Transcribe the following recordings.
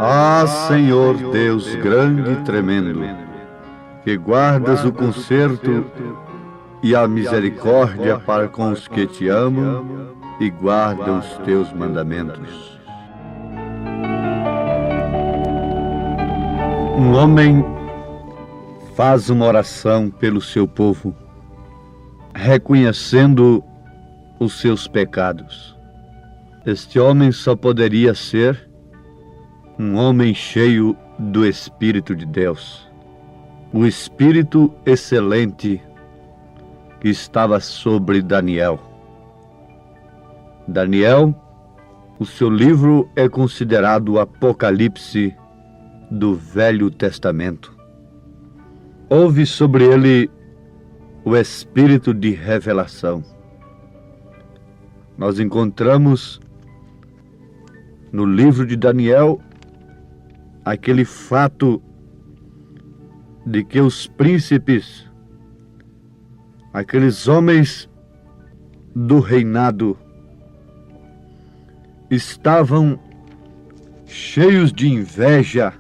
Ah, Senhor Deus grande e tremendo, que guardas o conserto e a misericórdia para com os que te amam e guardam os teus mandamentos. Um homem faz uma oração pelo seu povo, reconhecendo os seus pecados. Este homem só poderia ser um homem cheio do Espírito de Deus, o Espírito excelente que estava sobre Daniel. Daniel, o seu livro é considerado o Apocalipse do Velho Testamento. Houve sobre ele o espírito de revelação. Nós encontramos no livro de Daniel aquele fato de que os príncipes, aqueles homens do reinado, estavam cheios de inveja,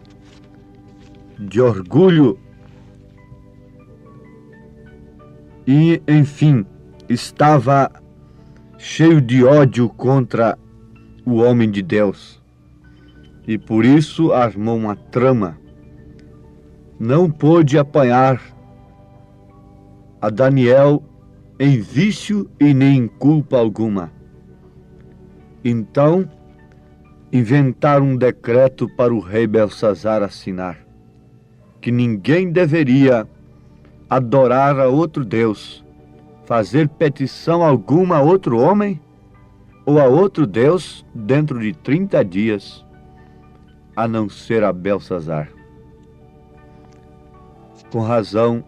de orgulho e, enfim, estava cheio de ódio contra o homem de Deus. E por isso armou uma trama. Não pôde apanhar a Daniel em vício e nem em culpa alguma. Então, inventaram um decreto para o rei Belsazar assinar, que ninguém deveria adorar a outro Deus, fazer petição alguma a outro homem ou a outro Deus dentro de 30 dias, a não ser a Belsazar. Com razão,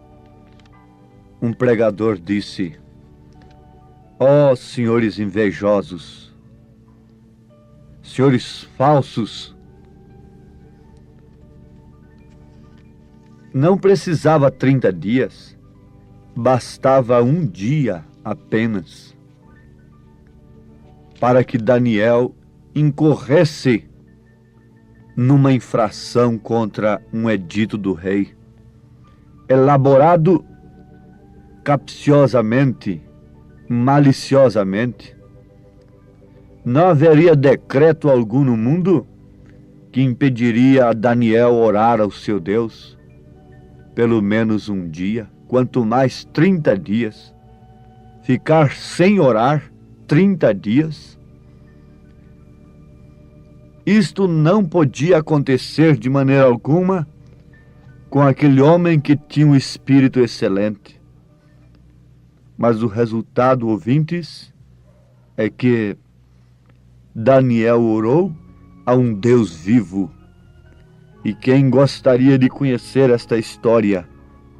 um pregador disse: ó senhores invejosos, senhores falsos, não precisava 30 dias, bastava um dia apenas para que Daniel incorresse numa infração contra um edito do rei, elaborado capciosamente, maliciosamente. Não haveria decreto algum no mundo que impediria a Daniel orar ao seu Deus pelo menos um dia, quanto mais 30 dias. Ficar sem orar 30 dias. Isto não podia acontecer de maneira alguma com aquele homem que tinha um espírito excelente. Mas o resultado, ouvintes, é que Daniel orou a um Deus vivo. E quem gostaria de conhecer esta história,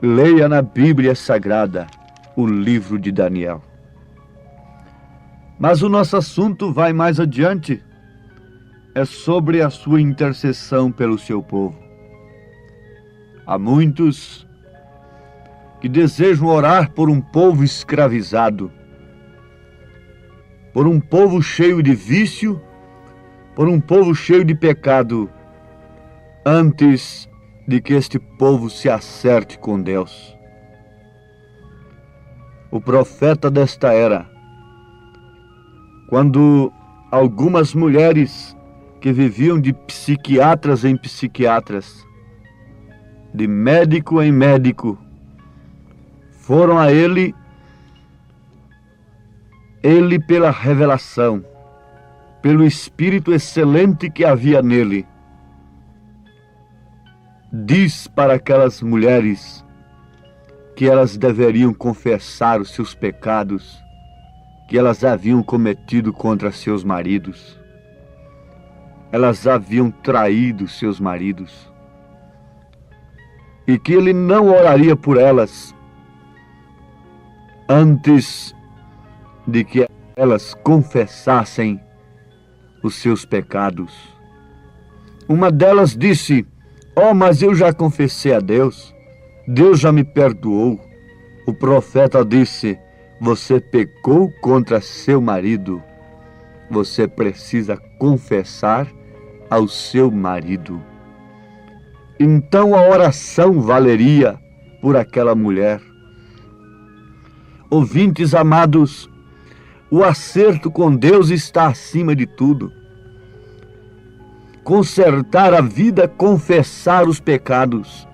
leia na Bíblia Sagrada o livro de Daniel. Mas o nosso assunto vai mais adiante. É sobre a sua intercessão pelo seu povo. Há muitos que desejam orar por um povo escravizado, por um povo cheio de vício, por um povo cheio de pecado, antes de que este povo se acerte com Deus. O profeta desta era, quando algumas mulheres que viviam de psiquiatras em psiquiatras, de médico em médico, foram a ele pela revelação, pelo espírito excelente que havia nele, diz para aquelas mulheres que elas deveriam confessar os seus pecados que elas haviam cometido contra seus maridos. Elas haviam traído seus maridos. E que ele não oraria por elas antes de que elas confessassem os seus pecados. Uma delas disse: "Oh, mas eu já confessei a Deus. Deus já me perdoou." O profeta disse: "Você pecou contra seu marido. Você precisa confessar ao seu marido." Então a oração valeria por aquela mulher. Ouvintes amados, o acerto com Deus está acima de tudo. Consertar a vida, confessar os pecados,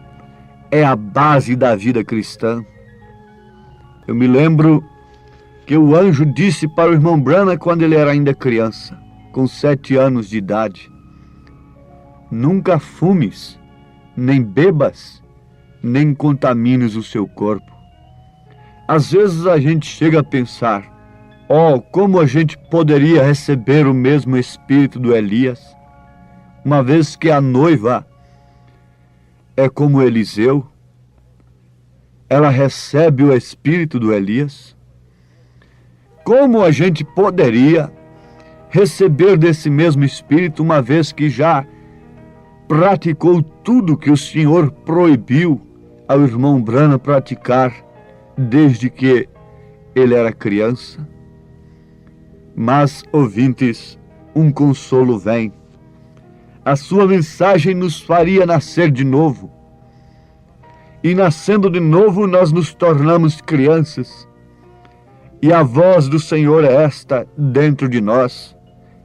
é a base da vida cristã. Eu me lembro que o anjo disse para o irmão Branham quando ele era ainda criança, com 7 anos de idade: "Nunca fumes, nem bebas, nem contamines o seu corpo." Às vezes a gente chega a pensar: "Oh, como a gente poderia receber o mesmo espírito do Elias, uma vez que a noiva é como Eliseu, ela recebe o espírito do Elias? Como a gente poderia receber desse mesmo espírito, uma vez que já praticou tudo que o Senhor proibiu ao irmão Branham praticar desde que ele era criança?" Mas, ouvintes, um consolo vem. A sua mensagem nos faria nascer de novo. E nascendo de novo, nós nos tornamos crianças. E a voz do Senhor é esta dentro de nós: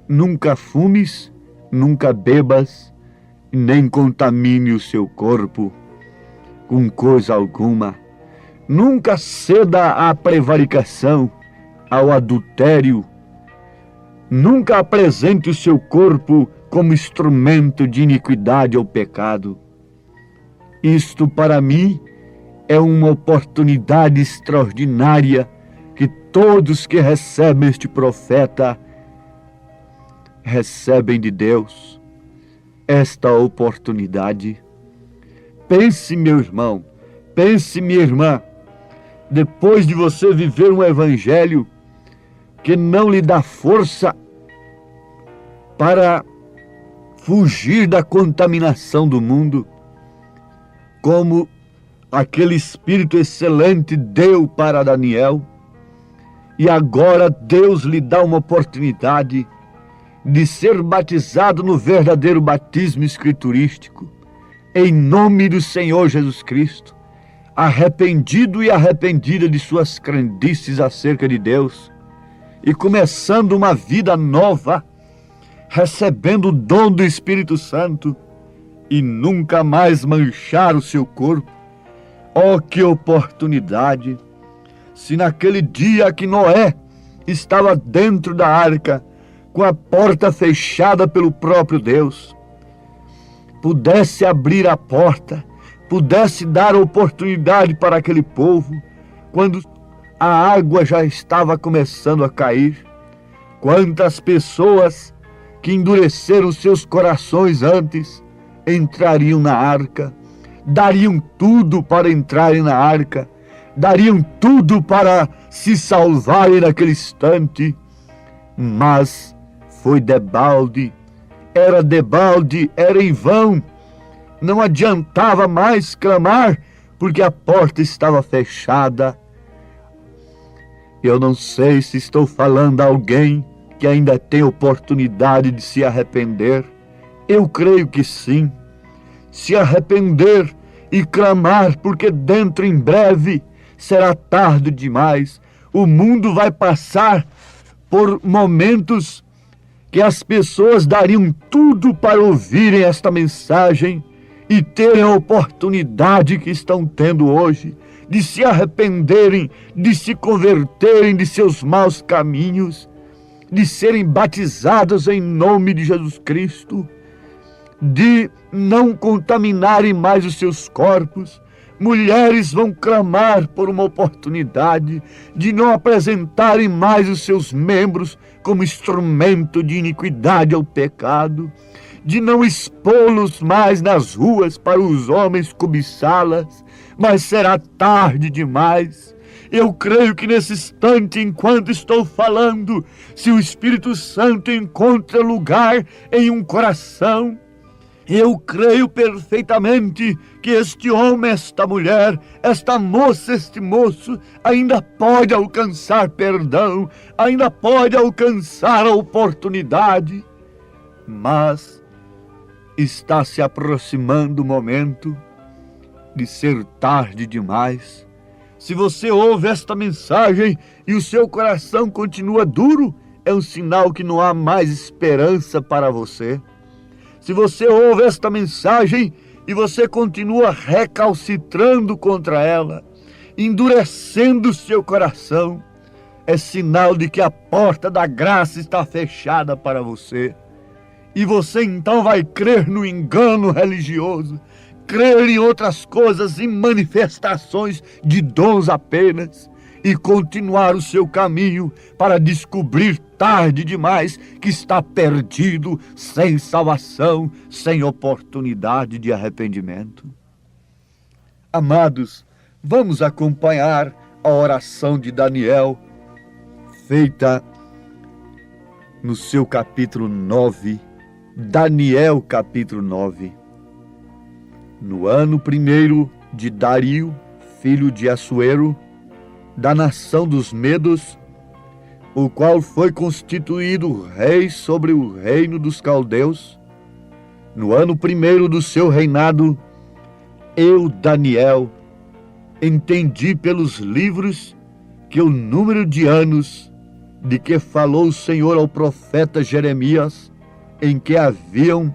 "Nunca fumes, nunca bebas, nem contamine o seu corpo com coisa alguma. Nunca ceda à prevaricação, ao adultério. Nunca apresente o seu corpo como instrumento de iniquidade ou pecado." Isto, para mim, é uma oportunidade extraordinária que todos que recebem este profeta recebem de Deus. Esta oportunidade. Pense, meu irmão, pense, minha irmã, depois de você viver um evangelho que não lhe dá força para fugir da contaminação do mundo, como aquele Espírito excelente deu para Daniel, e agora Deus lhe dá uma oportunidade de ser batizado no verdadeiro batismo escriturístico, em nome do Senhor Jesus Cristo, arrependido e arrependida de suas crendices acerca de Deus, e começando uma vida nova, recebendo o dom do Espírito Santo, e nunca mais manchar o seu corpo. Oh, que oportunidade! Se naquele dia que Noé estava dentro da arca, com a porta fechada pelo próprio Deus, pudesse abrir a porta, pudesse dar oportunidade para aquele povo, quando a água já estava começando a cair. Quantas pessoas que endureceram seus corações antes entrariam na arca, dariam tudo para entrarem na arca, dariam tudo para se salvarem naquele instante, mas foi debalde, era em vão, não adiantava mais clamar, porque a porta estava fechada. Eu não sei se estou falando a alguém que ainda tem oportunidade de se arrepender. Eu creio que sim. Se arrepender e clamar, porque dentro em breve será tarde demais. O mundo vai passar por momentos que as pessoas dariam tudo para ouvirem esta mensagem e terem a oportunidade que estão tendo hoje de se arrependerem, de se converterem de seus maus caminhos, de serem batizados em nome de Jesus Cristo, de não contaminarem mais os seus corpos. Mulheres vão clamar por uma oportunidade de não apresentarem mais os seus membros como instrumento de iniquidade ao pecado, de não expô-los mais nas ruas para os homens cobiçá-las, mas será tarde demais. Eu creio que nesse instante, enquanto estou falando, se o Espírito Santo encontra lugar em um coração, Eu creio perfeitamente que este homem, esta mulher, esta moça, este moço, ainda pode alcançar perdão, ainda pode alcançar a oportunidade, mas está se aproximando o momento de ser tarde demais. Se você ouve esta mensagem e o seu coração continua duro, é um sinal que não há mais esperança para você. Se você ouve esta mensagem e você continua recalcitrando contra ela, endurecendo o seu coração, é sinal de que a porta da graça está fechada para você. E você então vai crer no engano religioso, crer em outras coisas, em manifestações de dons apenas, e continuar o seu caminho para descobrir tarde demais que está perdido, sem salvação, sem oportunidade de arrependimento. Amados, vamos acompanhar a oração de Daniel, feita no seu capítulo 9, Daniel capítulo 9. No ano 1º de Dario, filho de Assuero, da nação dos Medos, o qual foi constituído rei sobre o reino dos caldeus, no ano 1º do seu reinado, eu, Daniel, entendi pelos livros que o número de anos de que falou o Senhor ao profeta Jeremias, em que haviam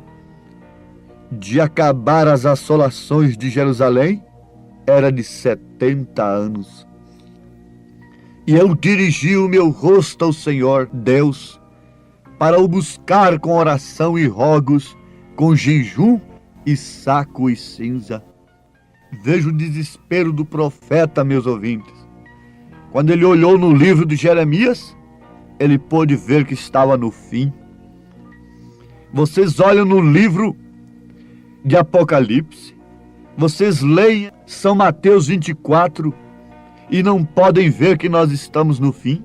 de acabar as assolações de Jerusalém, era de 70 anos. E eu dirigi o meu rosto ao Senhor Deus, para o buscar com oração e rogos, com jejum e saco e cinza. Vejo o desespero do profeta, meus ouvintes. Quando ele olhou no livro de Jeremias, ele pôde ver que estava no fim. Vocês olham no livro de Apocalipse, vocês leem São Mateus 24, e não podem ver que nós estamos no fim?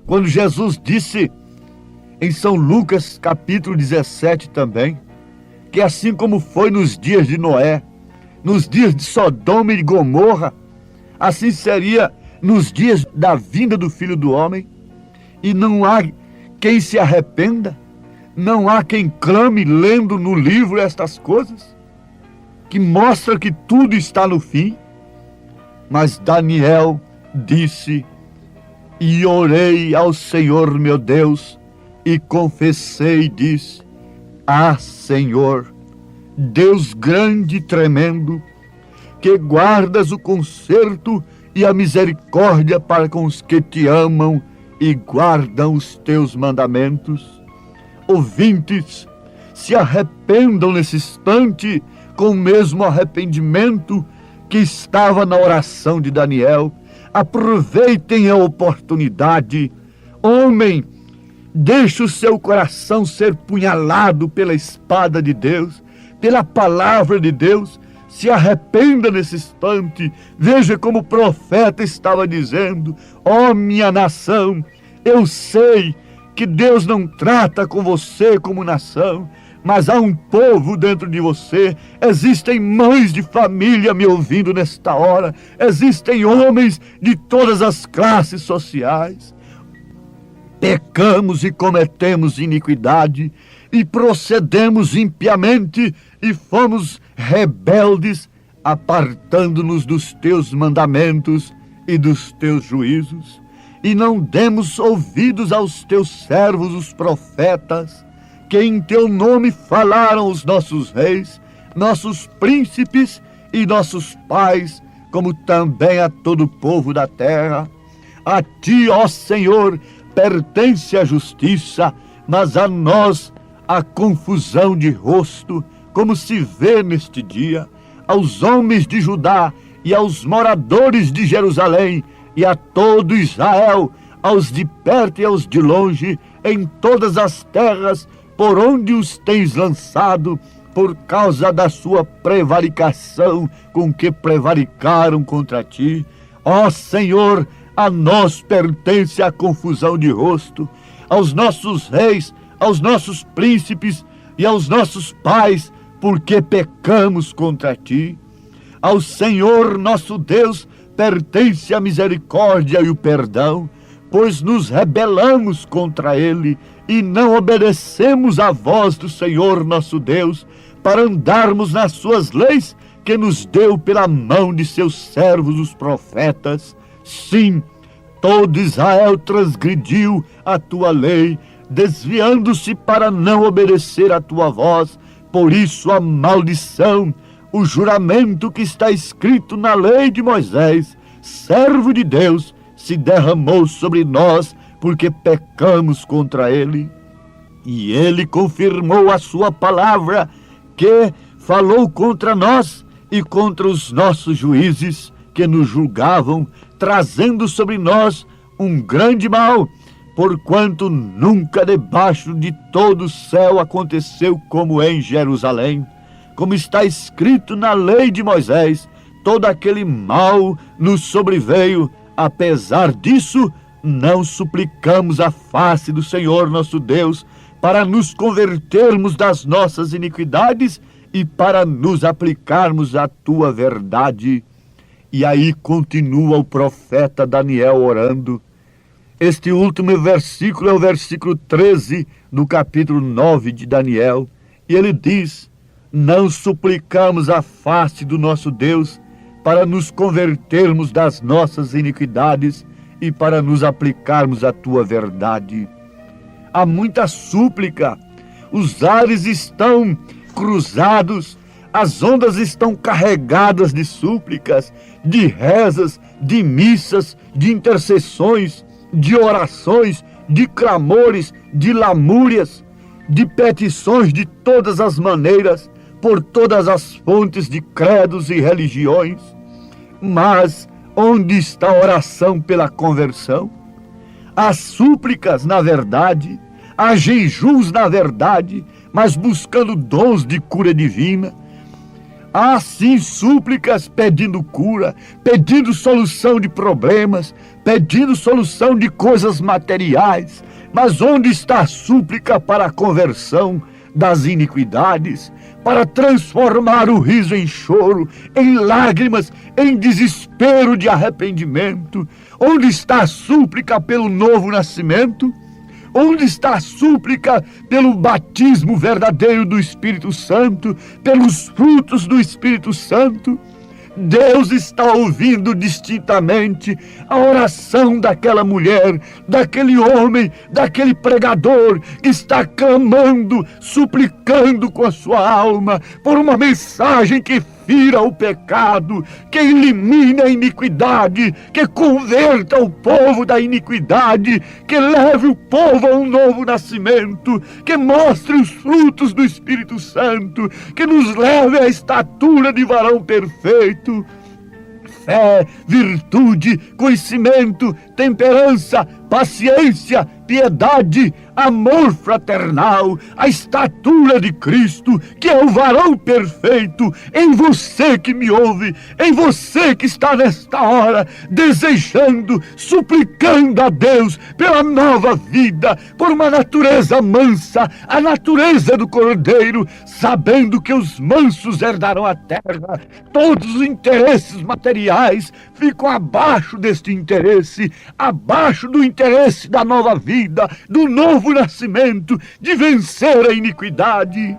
Quando Jesus disse em São Lucas capítulo 17 também, que assim como foi nos dias de Noé, nos dias de Sodoma e de Gomorra, assim seria nos dias da vinda do Filho do Homem, e não há quem se arrependa, não há quem clame lendo no livro estas coisas, que mostra que tudo está no fim. Mas Daniel disse: e orei ao Senhor meu Deus, e confessei e disse: ah, Senhor, Deus grande e tremendo, que guardas o conserto e a misericórdia para com os que te amam e guardam os teus mandamentos. Ouvintes, se arrependam nesse instante com o mesmo arrependimento que estava na oração de Daniel. Aproveitem a oportunidade. Homem, deixe o seu coração ser punhalado pela espada de Deus, pela palavra de Deus. Se arrependa nesse instante. Veja como o profeta estava dizendo: ó minha nação, eu sei que Deus não trata com você como nação, mas há um povo dentro de você. Existem mães de família me ouvindo nesta hora. Existem homens de todas as classes sociais. Pecamos e cometemos iniquidade, e procedemos impiamente, e fomos rebeldes, apartando-nos dos teus mandamentos e dos teus juízos. E não demos ouvidos aos teus servos, os profetas, que em teu nome falaram os nossos reis, nossos príncipes e nossos pais, como também a todo o povo da terra. A ti, ó Senhor, pertence a justiça, mas a nós a confusão de rosto, como se vê neste dia, aos homens de Judá e aos moradores de Jerusalém, e a todo Israel, aos de perto e aos de longe, em todas as terras por onde os tens lançado, por causa da sua prevaricação com que prevaricaram contra ti. Ó Senhor, a nós pertence a confusão de rosto, aos nossos reis, aos nossos príncipes e aos nossos pais, porque pecamos contra ti. Ao Senhor nosso Deus pertence a misericórdia e o perdão, pois nos rebelamos contra ele e não obedecemos à voz do Senhor nosso Deus, para andarmos nas suas leis que nos deu pela mão de seus servos os profetas. Sim, todo Israel transgrediu a tua lei, desviando-se para não obedecer à tua voz. Por isso a maldição, o juramento que está escrito na lei de Moisés, servo de Deus, se derramou sobre nós, porque pecamos contra ele. E ele confirmou a sua palavra, que falou contra nós e contra os nossos juízes que nos julgavam, trazendo sobre nós um grande mal, porquanto nunca debaixo de todo o céu aconteceu como em Jerusalém. Como está escrito na lei de Moisés, todo aquele mal nos sobreveio. Apesar disso, não suplicamos a face do Senhor nosso Deus, para nos convertermos das nossas iniquidades e para nos aplicarmos à tua verdade. E aí continua o profeta Daniel orando. Este último versículo é o versículo 13 do capítulo 9 de Daniel. E ele diz: não suplicamos a face do nosso Deus para nos convertermos das nossas iniquidades e para nos aplicarmos à tua verdade. Há muita súplica, os ares estão cruzados, as ondas estão carregadas de súplicas, de rezas, de missas, de intercessões, de orações, de clamores, de lamúrias, de petições de todas as maneiras, por todas as fontes de credos e religiões. Mas onde está a oração pela conversão? As súplicas, na verdade, há jejuns, na verdade, mas buscando dons de cura divina. Há sim súplicas pedindo cura, pedindo solução de problemas, pedindo solução de coisas materiais. Mas onde está a súplica para a conversão das iniquidades, para transformar o riso em choro, em lágrimas, em desespero de arrependimento? Onde está a súplica pelo novo nascimento? Onde está a súplica pelo batismo verdadeiro do Espírito Santo, pelos frutos do Espírito Santo? Deus está ouvindo distintamente a oração daquela mulher, daquele homem, daquele pregador que está clamando, suplicando com a sua alma por uma mensagem que fira o pecado, que elimine a iniquidade, que converta o povo da iniquidade, que leve o povo a um novo nascimento, que mostre os frutos do Espírito Santo, que nos leve à estatura de varão perfeito. Fé, virtude, conhecimento, temperança, paciência, piedade, amor fraternal, a estatura de Cristo, que é o varão perfeito, em você que me ouve, em você que está nesta hora desejando, suplicando a Deus pela nova vida, por uma natureza mansa, a natureza do Cordeiro, sabendo que os mansos herdarão a terra. Todos os interesses materiais ficam abaixo deste interesse, abaixo do interesse da nova vida, do novo nascimento, de vencer a iniquidade.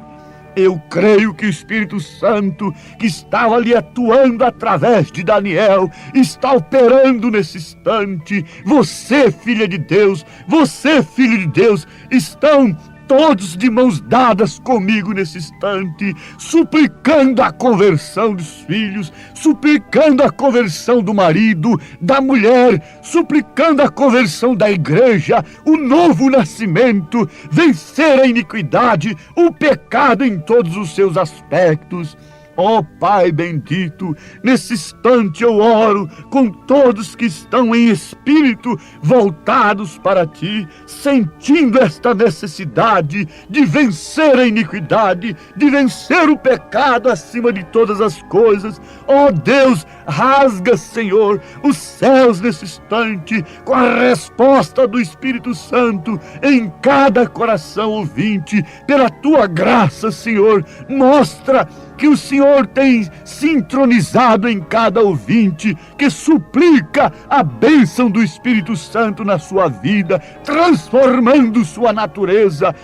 Eu creio que o Espírito Santo, que estava ali atuando através de Daniel, está operando nesse instante. Você, filha de Deus, você, filho de Deus, estão todos de mãos dadas comigo nesse instante, suplicando a conversão dos filhos, suplicando a conversão do marido, da mulher, suplicando a conversão da igreja, o novo nascimento, vencer a iniquidade, o pecado em todos os seus aspectos. Ó Pai bendito, nesse instante eu oro com todos que estão em espírito voltados para Ti, sentindo esta necessidade de vencer a iniquidade, de vencer o pecado acima de todas as coisas. Ó Deus, rasga, Senhor, os céus nesse instante com a resposta do Espírito Santo em cada coração ouvinte. Pela Tua graça, Senhor, mostra que o Senhor tem se entronizado em cada ouvinte, que suplica a bênção do Espírito Santo na sua vida, transformando sua natureza.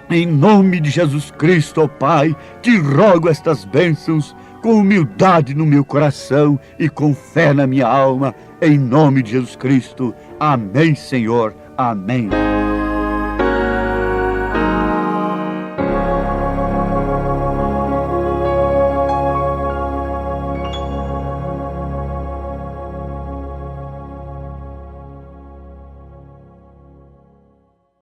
Em nome de Jesus Cristo, ó Pai, te rogo estas bênçãos com humildade no meu coração e com fé na minha alma, em nome de Jesus Cristo. Amém, Senhor. Amém.